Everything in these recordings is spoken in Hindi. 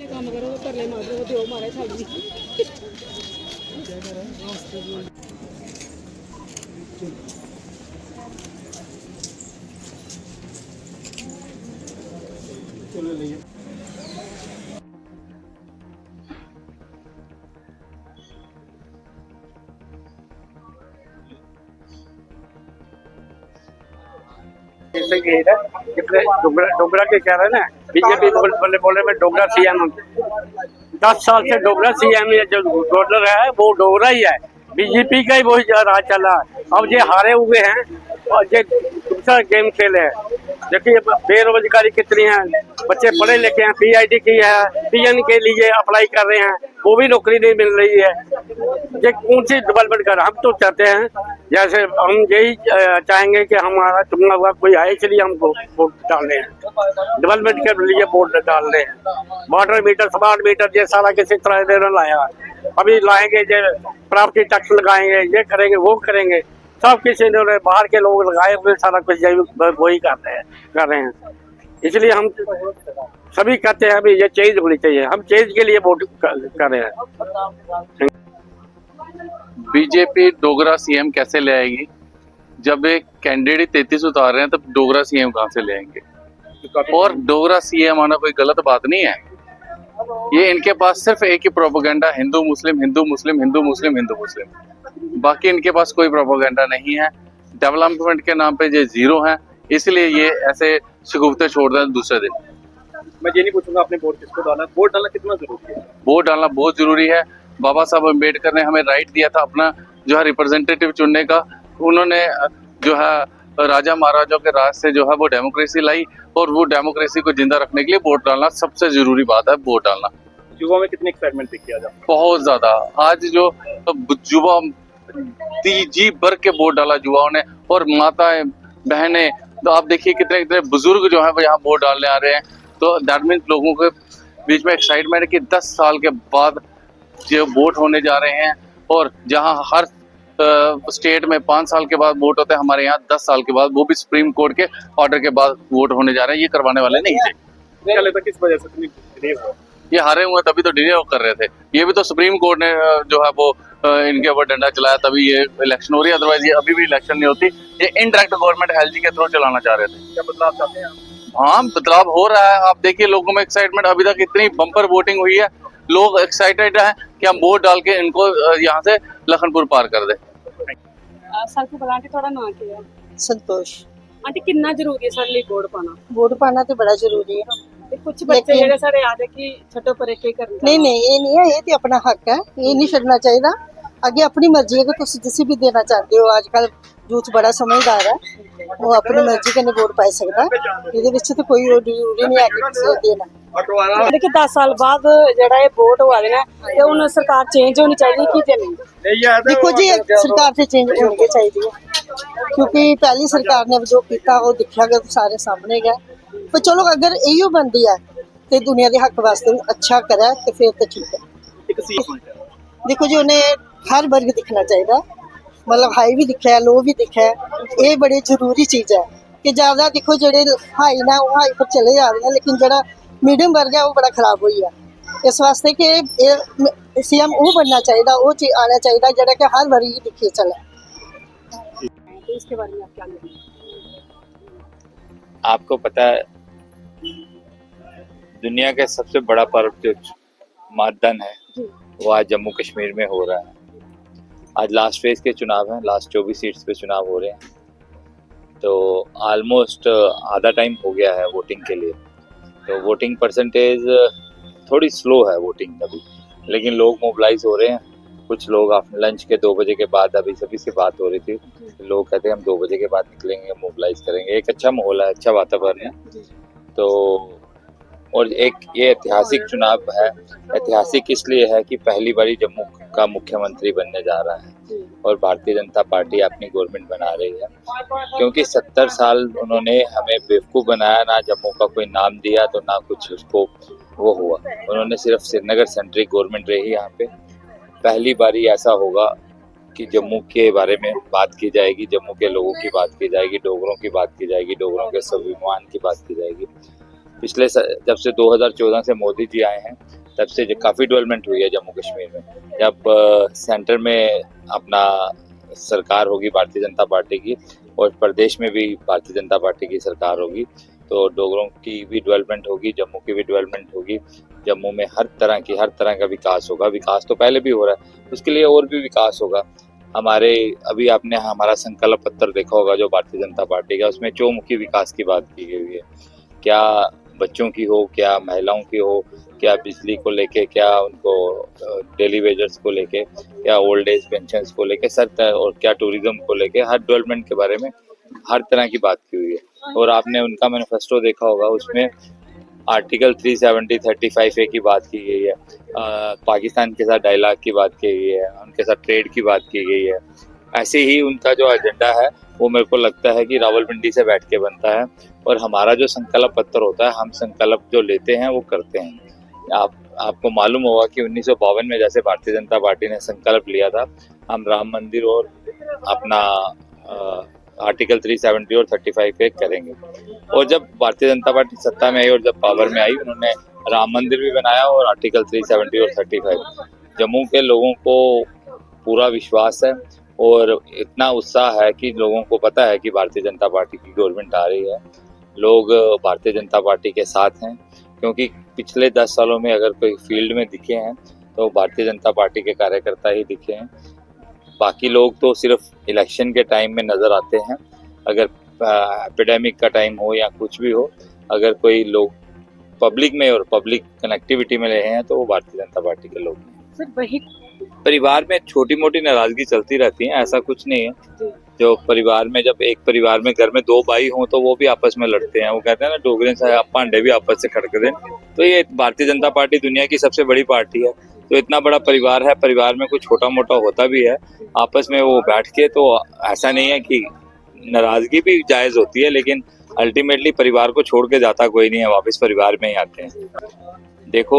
काम करो करले मारो वो दियो मारे साड़ी चलो ले डोगरा के कह रहे हैं ना, बीजेपी बोले में डोगरा सीएम 10 साल से डोगरा सीएम ये जो डॉलर है वो डोगरा ही है, बीजेपी का ही वही राज चला। अब ये हारे हुए हैं और ये दूसरा गेम खेले हैं। देखिए बेरोजगारी कितनी है, बच्चे पढ़े लिखे हैं, पीआईडी की है, पीएन के लिए अप्लाई कर रहे हैं, वो भी नौकरी नहीं मिल रही है। ये कौन सी डेवलपमेंट कर, हम तो चाहते हैं जैसे हम यही चाहेंगे कि हमारा चुना हुआ कोई आए, इसलिए हमको वोट डालने हैं, डेवलपमेंट के लिए वोट डालने हैं। वाटर मीटर, स्मार्ट मीटर, ये सारा किसी तरह ने लाया, अभी लाएंगे, ये प्रॉपर्टी टैक्स लगाएंगे, ये करेंगे, वो करेंगे, सब किसी ने बाहर के लोग लगाए हुए सारा कुछ वही कर रहे हैं। इसलिए हम सभी कहते हैं अभी ये चेंज होनी चाहिए, हम चेंज के लिए वोट कर रहे हैं। बीजेपी डोगरा सीएम कैसे ले आएगी? जब एक कैंडिडेट 33 उतार रहे हैं तब डोगरा सीएम कहां से ले आएंगे? और डोगरा सीएम आना कोई गलत बात नहीं है, ये इनके पास सिर्फ एक ही प्रोपेगेंडा, हिंदू मुस्लिम हिंदू मुस्लिम हिंदू मुस्लिम हिंदू मुस्लिम, बाकी इनके पास कोई प्रोपेगेंडा नहीं है। डेवलपमेंट के नाम पे ये जीरो है, इसलिए ये ऐसे शगुफ्ते छोड़ दें दूसरे दिन। मैं ये नहीं पूछूंगा आपने वोट किसको डाला, वोट डालना कितना जरूरी है? वोट डालना बहुत जरूरी है। बाबा साहब अम्बेडकर ने हमें राइट दिया था अपना जो है रिप्रेजेंटेटिव चुनने का, उन्होंने जो है राजा महाराजाओं के राज से जो है वो डेमोक्रेसी लाई, और वो डेमोक्रेसी को जिंदा रखने के लिए वोट डालना सबसे जरूरी बात है। वोट डालना युवा में कितनी एक्साइटमेंट दिखी आज? बहुत ज्यादा, आज जो युवा जी भर के वोट डाला युवाओं ने, और माताएं बहनें, तो आप देखिए कितने कितने बुजुर्ग जो है वो यहाँ वोट डालने आ रहे हैं। तो दैट मीन्स लोगों के बीच में एक्साइटमेंट है कि 10 साल के बाद जो वोट होने जा रहे हैं, और जहां हर स्टेट में 5 साल के बाद वोट होते हैं, हमारे यहाँ 10 साल के बाद, वो भी सुप्रीम कोर्ट के ऑर्डर के बाद वोट होने जा रहे हैं। ये करवाने वाले नहीं थे। क्या लगता है किस वजह से इतनी डिले हुआ? ये हारे हुए तभी तो डिले कर रहे थे, ये भी तो सुप्रीम कोर्ट ने जो है वो इनके ऊपर डंडा चलाया तभी ये इलेक्शन हो रही है, अदरवाइज ये अभी भी इलेक्शन नहीं होती। ये इनडायरेक्ट गवर्नमेंट हेल्थ के थ्रू चलाना चाह रहे थे। क्या बदलाव चाहते हैं? हाँ, बदलाव हो रहा है। आप देखिए लोगों में एक्साइटमेंट, अभी तक इतनी बम्पर वोटिंग हुई है, लोग एक्साइटेड हैं कि हम वोट डाल के इनको यहाँ से लखनपुर पार कर दे। साथी बला आंटी थोड़ा ना किया संतोष आंटी कितना जरूरी है सारे लिए वोट पाना तो बड़ा जरूरी है। ते कुछ बच्चे जेडे सारे आदे कि छटो परे के करना नहीं नहीं ये नहीं है, ये तो अपना हक है, ये नहीं छड़ना चाहिए। अगे अपनी मर्जी है कि तुम जिसे भी देना चाहते हो। आजकल यूथ बड़ा समझदार है, वो अपनी मर्जी कन्नै वोट पाई सकता, ये तो कोई जरूरी नहीं है कि किसी को देना। देखिए 10 साल बाद जेड़ा ये वोट हुआ है ते हुन सरकार चेंज होनी चाहिए कि जे नहीं? देखो जी सरकार से चेंज होनी चाहिए, क्योंकि पहली सरकार ने जो किया वो दिखा गया सारे सामने गया। पर चलो अगर यही बनती है तो दुनिया के हक वास्ते अच्छा करे तो फिर तो ठीक है। देखो जी उन्हें हर वर्ग दिखना चाहिए, मतलब हाई भी दिखा है, लो भी दिखा है, ये बड़ी जरूरी चीज़ है कि ज़्यादा देखो जेडे हाई ना वो हाई पर चले जा रहे हैं, लेकिन जो मीडियम वर्ग है वो बड़ा खराब हुई है। इस वास्ते कि सीएम वो बनना चाहिए, वो चीज आना चाहिए जरा कि हर वर्ग ही दिखे चले। इसके बारे में आप क्या कहेंगे? आपको पता है दुनिया का सबसे बड़ा पर्व जो मतदान है वो आज जम्मू कश्मीर में हो रहा है। आज लास्ट फेज के चुनाव हैं, लास्ट 24 सीट्स पे चुनाव हो रहे हैं। तो ऑलमोस्ट आधा टाइम हो गया है वोटिंग के लिए। तो वोटिंग परसेंटेज थोड़ी स्लो है वोटिंग अभी, लेकिन लोग मोबिलाइज हो रहे हैं। कुछ लोग लंच के 2 बजे के बाद, अभी सभी से बात हो रही थी, लोग कहते हैं हम 2 बजे के बाद निकलेंगे, मोबिलाइज करेंगे। एक अच्छा माहौल है, अच्छा वातावरण है। तो और एक ये ऐतिहासिक चुनाव है। ऐतिहासिक इसलिए है कि पहली बारी जम्मू का मुख्यमंत्री बनने जा रहा है और भारतीय जनता पार्टी अपनी गवर्नमेंट बना रही है। क्योंकि 70 साल उन्होंने हमें बेवकूफ़ बनाया, ना जम्मू का कोई नाम दिया तो ना कुछ उसको वो हुआ। उन्होंने सिर्फ श्रीनगर सेंट्रिक गवर्नमेंट रही यहाँ पे। पहली बारी ऐसा होगा कि जम्मू के बारे में बात की जाएगी, जम्मू के लोगों की बात की जाएगी, डोगरों की बात की जाएगी, डोगरों के स्वाभिमान की बात की जाएगी। पिछले जब से 2014 से मोदी जी आए हैं तब से काफ़ी डेवलपमेंट हुई है जम्मू कश्मीर में। जब सेंटर में अपना सरकार होगी भारतीय जनता पार्टी की और प्रदेश में भी भारतीय जनता पार्टी की सरकार होगी, तो डोगरों की भी डेवलपमेंट होगी, जम्मू की भी डेवलपमेंट होगी। जम्मू में हर तरह का विकास होगा। विकास तो पहले भी हो रहा है, उसके लिए और भी विकास होगा। अभी आपने हमारा संकल्प पत्र देखा होगा जो भारतीय जनता पार्टी का, उसमें चौमुखी विकास की बात की गई है। क्या बच्चों की हो, क्या महिलाओं की हो, क्या बिजली को लेके, क्या उनको डेली वेजर्स को लेके, क्या ओल्ड एज पेंशन को लेके, और क्या टूरिज्म को लेके, हर डेवलपमेंट के बारे में हर तरह की बात की हुई है। और आपने उनका मैनिफेस्टो देखा होगा, उसमें आर्टिकल 370 35A की बात की गई है, पाकिस्तान के साथ डायलॉग की बात की गई है, उनके साथ ट्रेड की बात की गई है। ऐसे ही उनका जो एजेंडा है वो मेरे को लगता है कि रावलपिंडी से बैठ के बनता है। और हमारा जो संकल्प पत्र होता है, हम संकल्प जो लेते हैं वो करते हैं। आपको मालूम होगा कि 1952 में जैसे भारतीय जनता पार्टी ने संकल्प लिया था, हम राम मंदिर और अपना आर्टिकल 370 और 35A करेंगे। और जब भारतीय जनता पार्टी सत्ता में आई और जब पावर में आई, उन्होंने राम मंदिर भी बनाया और आर्टिकल 370 और 35। जम्मू के लोगों को पूरा विश्वास है और इतना उत्साह है कि लोगों को पता है कि भारतीय जनता पार्टी की गवर्नमेंट आ रही है। लोग भारतीय जनता पार्टी के साथ हैं, क्योंकि पिछले 10 सालों में अगर कोई फील्ड में दिखे हैं तो भारतीय जनता पार्टी के कार्यकर्ता ही दिखे हैं। बाकी लोग तो सिर्फ इलेक्शन के टाइम में नज़र आते हैं। अगर एपिडेमिक का टाइम हो या कुछ भी हो, अगर कोई लोग पब्लिक में और पब्लिक कनेक्टिविटी में रहे हैं तो वो भारतीय जनता पार्टी के लोग हैं। सर वही परिवार में छोटी मोटी नाराजगी चलती रहती है, ऐसा कुछ नहीं है। जो परिवार में, जब एक परिवार में घर में 2 भाई हों तो वो भी आपस में लड़ते हैं। वो कहते हैं ना, डोगरे से पांडे भी आपस से खड़कते हैं। तो ये भारतीय जनता पार्टी दुनिया की सबसे बड़ी पार्टी है। तो इतना बड़ा परिवार है, परिवार में कुछ छोटा मोटा होता भी है आपस में वो बैठ के, तो ऐसा नहीं है कि नाराजगी भी जायज होती है, लेकिन अल्टीमेटली परिवार को छोड़ के जाता कोई नहीं है, वापस परिवार में ही आते हैं। देखो,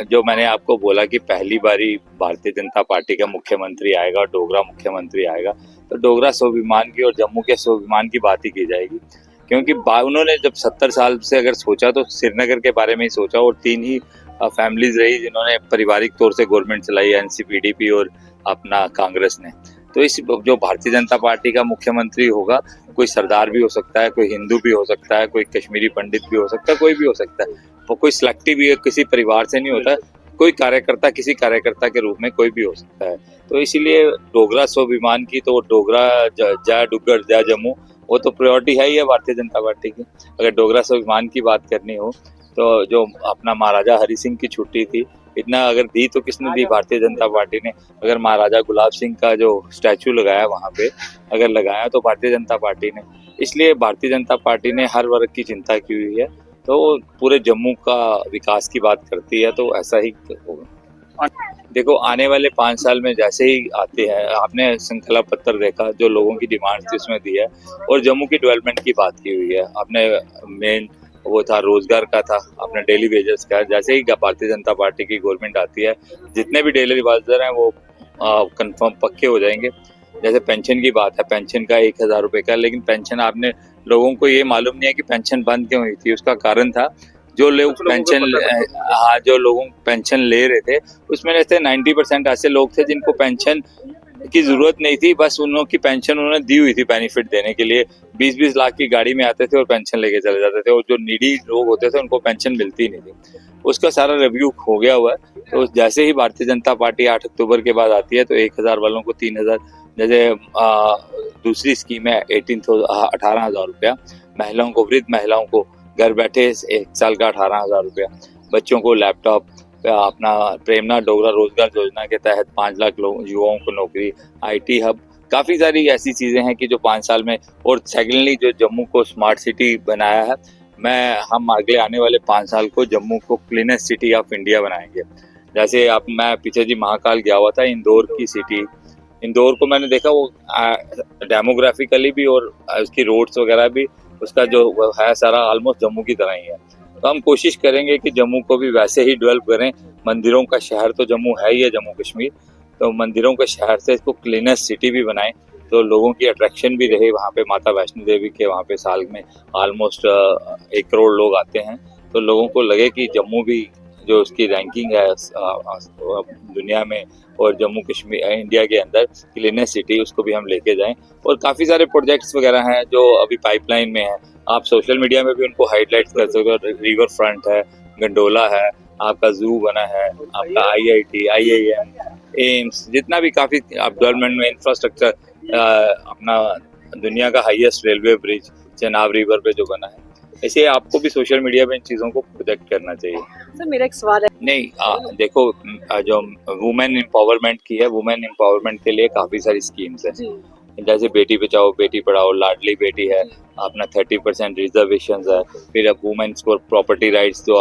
जो मैंने आपको बोला कि पहली बारी भारतीय जनता पार्टी का मुख्यमंत्री आएगा, डोगरा मुख्यमंत्री आएगा, तो डोगरा स्वाभिमान की और जम्मू के स्वाभिमान की बात ही की जाएगी। क्योंकि उन्होंने जब 70 साल से अगर सोचा तो श्रीनगर के बारे में ही सोचा, और 3 ही फैमिलीज रही जिन्होंने पारिवारिक तौर से गवर्नमेंट चलाई, एनसीपीडीपी और अपना कांग्रेस ने। तो इस जो भारतीय जनता पार्टी का मुख्यमंत्री होगा, कोई सरदार भी हो सकता है, कोई हिंदू भी हो सकता है, कोई कश्मीरी पंडित भी हो सकता है, कोई भी हो सकता है। वो कोई सिलेक्टिव भी किसी परिवार से नहीं होता है, कोई कार्यकर्ता किसी कार्यकर्ता के रूप में कोई भी हो सकता है। तो इसीलिए डोगरा स्वाभिमान की, तो डोगरा जय डुग्गर जय जम्मू, वो तो प्रायोरिटी है ही है भारतीय जनता पार्टी की। अगर डोगरा स्वाभिमान की बात करनी हो तो जो अपना महाराजा हरि सिंह की छुट्टी थी, इतना अगर दी तो किसने दी? भारतीय जनता पार्टी ने। अगर महाराजा गुलाब सिंह का जो स्टैचू लगाया वहाँ पे, अगर लगाया तो भारतीय जनता पार्टी ने। इसलिए भारतीय जनता पार्टी ने हर वर्ग की चिंता की हुई है, तो पूरे जम्मू का विकास की बात करती है, तो ऐसा ही होगा। देखो, आने वाले 5 साल में जैसे ही आते हैं, आपने संकल्प पत्र देखा, जो लोगों की डिमांड थी उसमें दी है, और जम्मू की डेवलपमेंट की बात की हुई है। आपने मेन वो था रोजगार का, था अपने डेली वेजेस का। जैसे ही भारतीय जनता पार्टी की गवर्नमेंट आती है, जितने भी डेली वेजर हैं वो कंफर्म पक्के हो जाएंगे। जैसे पेंशन की बात है, पेंशन का 1000 रुपये का, लेकिन पेंशन आपने लोगों को ये मालूम नहीं है कि पेंशन बंद क्यों हुई थी। उसका कारण था जो लोग पेंशन ले रहे थे, उसमें से 90% ऐसे लोग थे जिनको पेंशन की जरूरत नहीं थी, बस उन लोगों की पेंशन उन्होंने दी हुई थी बेनिफिट देने के लिए। 20-20 लाख की गाड़ी में आते थे और पेंशन लेके चले जाते थे, और जो नीडी लोग होते थे उनको पेंशन मिलती नहीं थी। उसका सारा रिव्यू हो गया हुआ है। तो जैसे ही भारतीय जनता पार्टी 8 अक्टूबर के बाद आती है तो 1000 वालों को 3000, जैसे दूसरी स्कीम है 18,000 रुपया, महिलाओं को, वृद्ध महिलाओं को घर बैठे 1 साल का 18,000 रुपया, बच्चों को लैपटॉप, अपना प्रेमना डोगरा रोजगार योजना के तहत 5 लाख युवाओं को नौकरी, IT हब, काफ़ी सारी ऐसी चीज़ें हैं कि जो 5 साल में। और सेकेंडली जो जम्मू को स्मार्ट सिटी बनाया है, हम अगले आने वाले 5 साल को जम्मू को क्लीनेस्ट सिटी ऑफ इंडिया बनाएंगे। जैसे मैं पीछे जी महाकाल गया हुआ था, इंदौर की सिटी, इंदौर को मैंने देखा, वो डेमोग्राफिकली भी और उसकी रोड्स वगैरह भी, उसका जो है सारा ऑलमोस्ट जम्मू की तरह ही है। तो हम कोशिश करेंगे कि जम्मू को भी वैसे ही डेवलप करें। मंदिरों का शहर तो जम्मू है ही है, जम्मू कश्मीर, तो मंदिरों के शहर से इसको क्लीनेस्ट सिटी भी बनाएं, तो लोगों की अट्रैक्शन भी रहे। वहाँ पे माता वैष्णो देवी के वहाँ पे साल में ऑलमोस्ट 1 करोड़ लोग आते हैं, तो लोगों को लगे कि जम्मू भी जो उसकी रैंकिंग है दुनिया में, और जम्मू कश्मीर इंडिया के अंदर क्लीनेस्ट सिटी, उसको भी हम लेके जाएं। और काफ़ी सारे प्रोजेक्ट्स वगैरह हैं जो अभी पाइपलाइन में हैं, आप सोशल मीडिया में भी उनको हाईलाइट कर सकते हो। रिवर फ्रंट है, गंडोला है, आपका जू बना है, आपका IIT, IIM, एम्स, जितना भी काफ़ी डेवलपमेंट में इंफ्रास्ट्रक्चर, अपना दुनिया का highest railway bridge Chenab river पे जो बना है, ऐसे आपको भी सोशल मीडिया पे इन चीज़ों को प्रोजेक्ट करना चाहिए। सर मेरा एक सवाल है। नहीं, देखो, जो वुमेन एम्पावरमेंट की है, वुमेन एम्पावरमेंट के लिए काफ़ी सारी स्कीम्स है, जी जैसे बेटी बचाओ बेटी पढ़ाओ, लाडली बेटी है, अपना 30% रिजर्वेशन है, फिर अब वुमेन्स को प्रॉपर्टी राइट्स जो